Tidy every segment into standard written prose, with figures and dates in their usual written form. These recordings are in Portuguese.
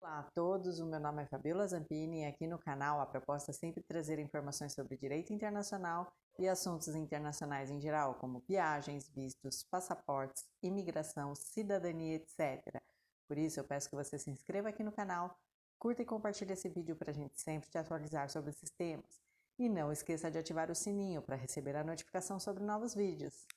Olá a todos, o meu nome é Fabiola Zampini e aqui no canal a proposta é sempre trazer informações sobre direito internacional e assuntos internacionais em geral, como viagens, vistos, passaportes, imigração, cidadania, etc. Por isso eu peço que você se inscreva aqui no canal, curta e compartilhe esse vídeo para a gente sempre te atualizar sobre esses temas. E não esqueça de ativar o sininho para receber a notificação sobre novos vídeos.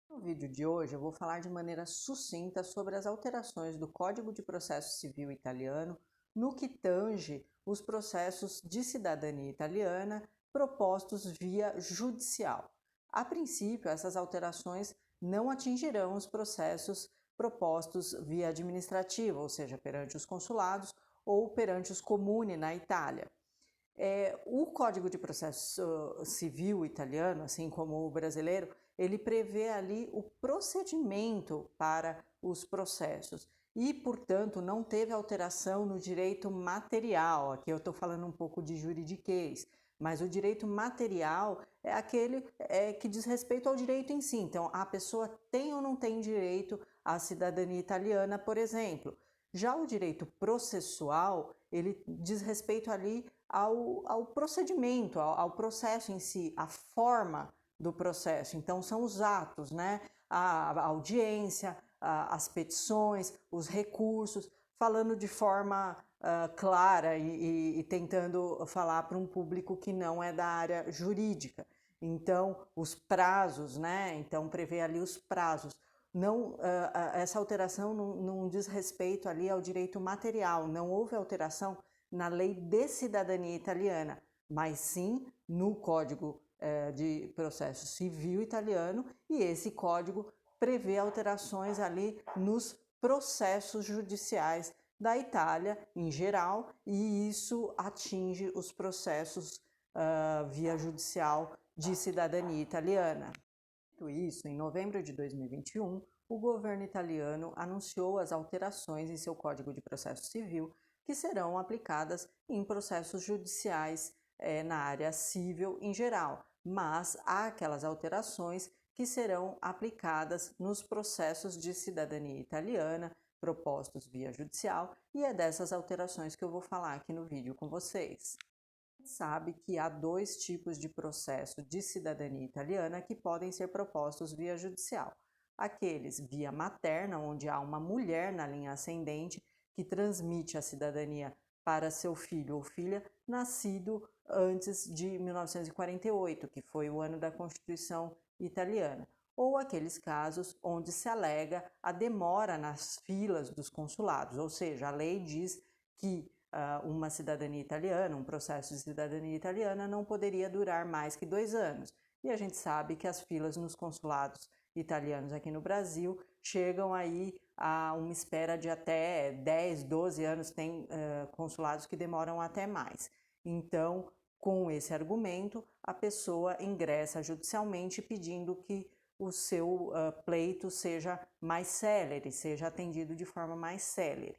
No vídeo de hoje eu vou falar de maneira sucinta sobre as alterações do Código de Processo Civil italiano no que tange os processos de cidadania italiana propostos via judicial. A princípio, essas alterações não atingirão os processos propostos via administrativa, ou seja, perante os consulados ou perante os comuni na Itália. O Código de Processo Civil italiano, assim como o brasileiro, ele prevê ali o procedimento para os processos e, portanto, não teve alteração no direito material. Aqui eu estou falando um pouco de juridiquês, mas o direito material é aquele que diz respeito ao direito em si. Então, a pessoa tem ou não tem direito à cidadania italiana, por exemplo. Já o direito processual, ele diz respeito ali ao procedimento, ao processo em si, à forma do processo. Então, são os atos, né? A audiência, as petições, os recursos, falando de forma clara e tentando falar para um público que não é da área jurídica. Então, os prazos, né? Então, prevê ali os prazos. Não, essa alteração não diz respeito ali ao direito material, não houve alteração na lei de cidadania italiana, mas sim no Código de Processo Civil italiano, e esse código prevê alterações ali nos processos judiciais da Itália em geral, e isso atinge os processos via judicial de cidadania italiana. Isso, em novembro de 2021, o governo italiano anunciou as alterações em seu Código de Processo Civil que serão aplicadas em processos judiciais na área civil em geral, mas há aquelas alterações que serão aplicadas nos processos de cidadania italiana propostos via judicial, e é dessas alterações que eu vou falar aqui no vídeo com vocês. Sabe que há dois tipos de processo de cidadania italiana que podem ser propostos via judicial. Aqueles via materna, onde há uma mulher na linha ascendente que transmite a cidadania para seu filho ou filha nascido antes de 1948, que foi o ano da Constituição italiana. Ou aqueles casos onde se alega a demora nas filas dos consulados, ou seja, a lei diz que uma cidadania italiana, um processo de cidadania italiana não poderia durar mais que 2 anos. E a gente sabe que as filas nos consulados italianos aqui no Brasil chegam aí a uma espera de até 10, 12 anos, tem consulados que demoram até mais. Então, com esse argumento, a pessoa ingressa judicialmente pedindo que o seu pleito seja mais célere, seja atendido de forma mais célere.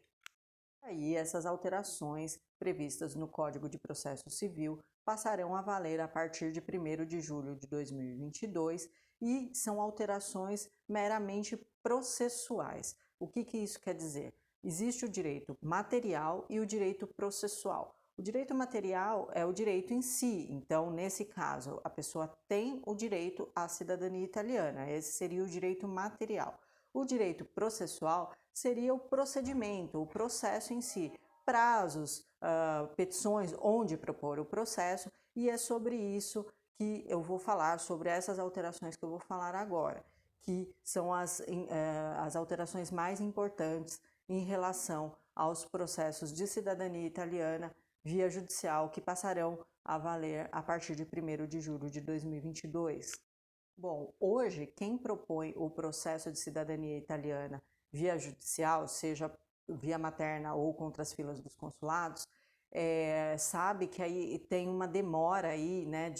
Aí, essas alterações previstas no Código de Processo Civil passarão a valer a partir de 1º de julho de 2022 e são alterações meramente processuais. O que isso quer dizer? Existe o direito material e o direito processual. O direito material é o direito em si, então, nesse caso, a pessoa tem o direito à cidadania italiana, esse seria o direito material. O direito processual seria o procedimento, o processo em si, prazos, petições, onde propor o processo, e é sobre isso que eu vou falar, sobre essas alterações que eu vou falar agora, que são as alterações mais importantes em relação aos processos de cidadania italiana via judicial que passarão a valer a partir de 1º de julho de 2022. Bom, hoje quem propõe o processo de cidadania italiana via judicial, seja via materna ou contra as filas dos consulados, sabe que aí tem uma demora aí, né,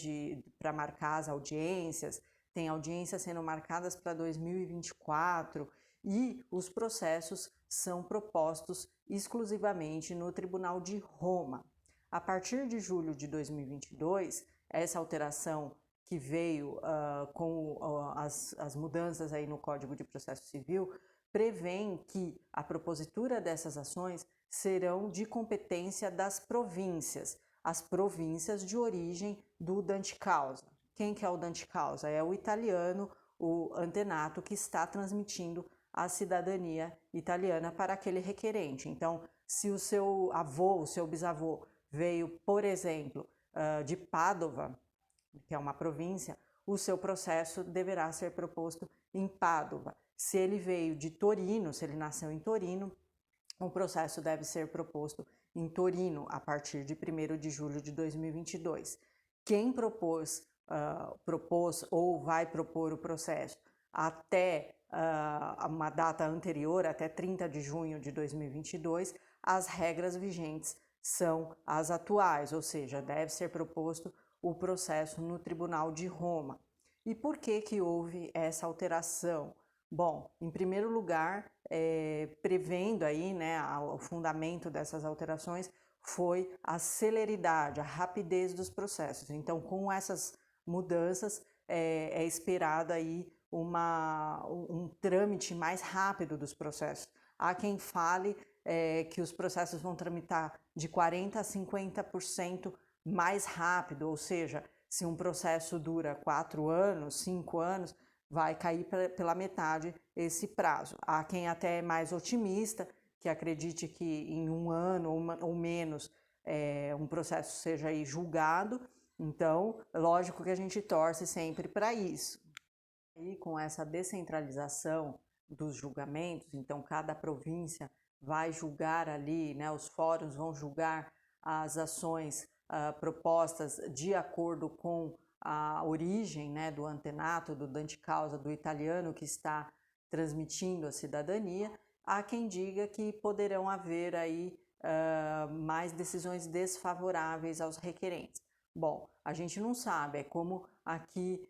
para marcar as audiências, tem audiências sendo marcadas para 2024 e os processos são propostos exclusivamente no Tribunal de Roma. A partir de julho de 2022, essa alteração que veio com as mudanças aí no Código de Processo Civil, prevêem que a propositura dessas ações serão de competência das províncias, as províncias de origem do dante causa. Quem que é o dante causa? É o italiano, o antenato que está transmitindo a cidadania italiana para aquele requerente. Então, se o seu avô, o seu bisavô veio, por exemplo, de Pádua, que é uma província, o seu processo deverá ser proposto em Pádua. Se ele veio de Torino, se ele nasceu em Torino, o processo deve ser proposto em Torino a partir de 1º de julho de 2022. Quem propôs ou vai propor o processo até uma data anterior, até 30 de junho de 2022, as regras vigentes são as atuais, ou seja, deve ser proposto o processo no Tribunal de Roma. E por que houve essa alteração? Bom, em primeiro lugar, prevendo aí, né, o fundamento dessas alterações foi a celeridade, a rapidez dos processos. Então, com essas mudanças, é esperado aí um trâmite mais rápido dos processos. Há quem fale que os processos vão tramitar de 40% a 50% mais rápido, ou seja, se um processo dura 4 anos, 5 anos, vai cair pela metade esse prazo. Há quem até é mais otimista, que acredite que em 1 ano ou menos um processo seja aí julgado. Então, lógico que a gente torce sempre para isso. E com essa descentralização dos julgamentos, então cada província vai julgar ali, né, os fóruns vão julgar as ações propostas de acordo com a origem, né, do antenato, do dante causa, do italiano que está transmitindo a cidadania. Há quem diga que poderão haver aí mais decisões desfavoráveis aos requerentes. Bom, a gente não sabe, é como aqui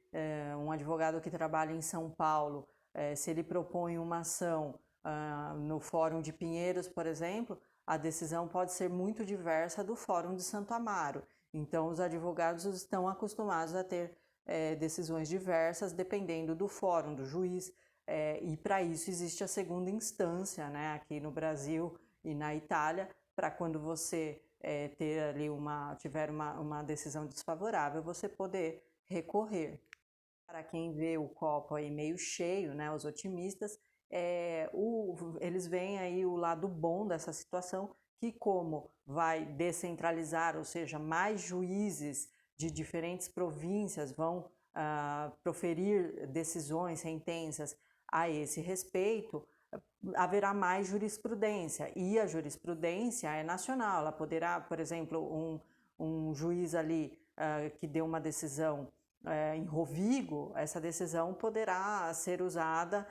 um advogado que trabalha em São Paulo, se ele propõe uma ação no Fórum de Pinheiros, por exemplo, a decisão pode ser muito diversa do Fórum de Santo Amaro. Então, os advogados estão acostumados a ter decisões diversas dependendo do fórum, do juiz, e para isso existe a segunda instância, né, aqui no Brasil e na Itália, para quando você tiver uma decisão desfavorável, você poder recorrer. Para quem vê o copo aí meio cheio, né, os otimistas, eles veem aí o lado bom dessa situação, que como vai descentralizar, ou seja, mais juízes de diferentes províncias vão proferir decisões, sentenças a esse respeito, haverá mais jurisprudência, e a jurisprudência é nacional. Ela poderá, por exemplo, um juiz ali que deu uma decisão em Rovigo, essa decisão poderá ser usada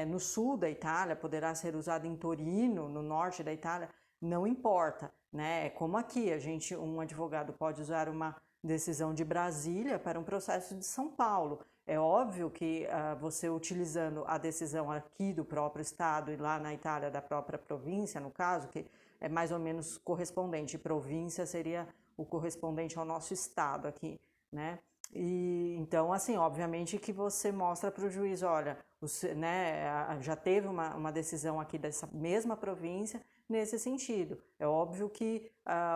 no sul da Itália, poderá ser usada em Torino, no norte da Itália, não importa, né? Como aqui, um advogado pode usar uma decisão de Brasília para um processo de São Paulo. É óbvio que você utilizando a decisão aqui do próprio estado e lá na Itália da própria província, no caso, que é mais ou menos correspondente, província seria o correspondente ao nosso estado aqui, né? E então, assim, obviamente que você mostra para o juiz, olha, né, já teve uma decisão aqui dessa mesma província nesse sentido. É óbvio que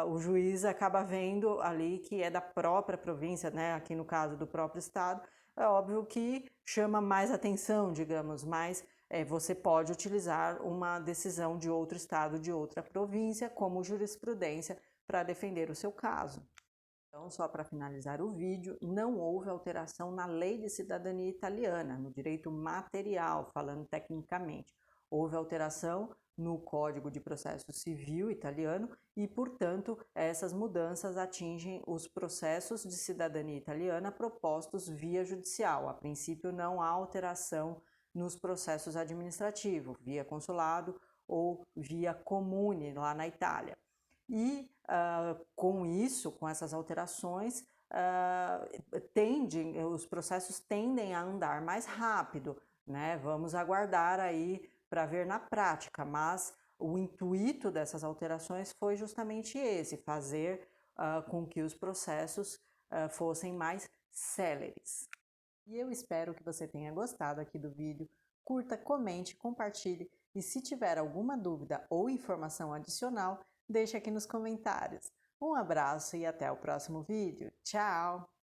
o juiz acaba vendo ali que é da própria província, né, aqui no caso do próprio estado, é óbvio que chama mais atenção, digamos, mas você pode utilizar uma decisão de outro estado, de outra província, como jurisprudência para defender o seu caso. Então, só para finalizar o vídeo, não houve alteração na lei de cidadania italiana, no direito material, falando tecnicamente. Houve alteração no Código de Processo Civil italiano e, portanto, essas mudanças atingem os processos de cidadania italiana propostos via judicial. A princípio, não há alteração nos processos administrativos, via consulado ou via comune lá na Itália. E com isso, com essas alterações, os processos tendem a andar mais rápido, né? Vamos aguardar aí para ver na prática, mas o intuito dessas alterações foi justamente esse, fazer com que os processos fossem mais céleres. E eu espero que você tenha gostado aqui do vídeo. Curta, comente, compartilhe e se tiver alguma dúvida ou informação adicional, Deixa aqui nos comentários. Um abraço e até o próximo vídeo. Tchau!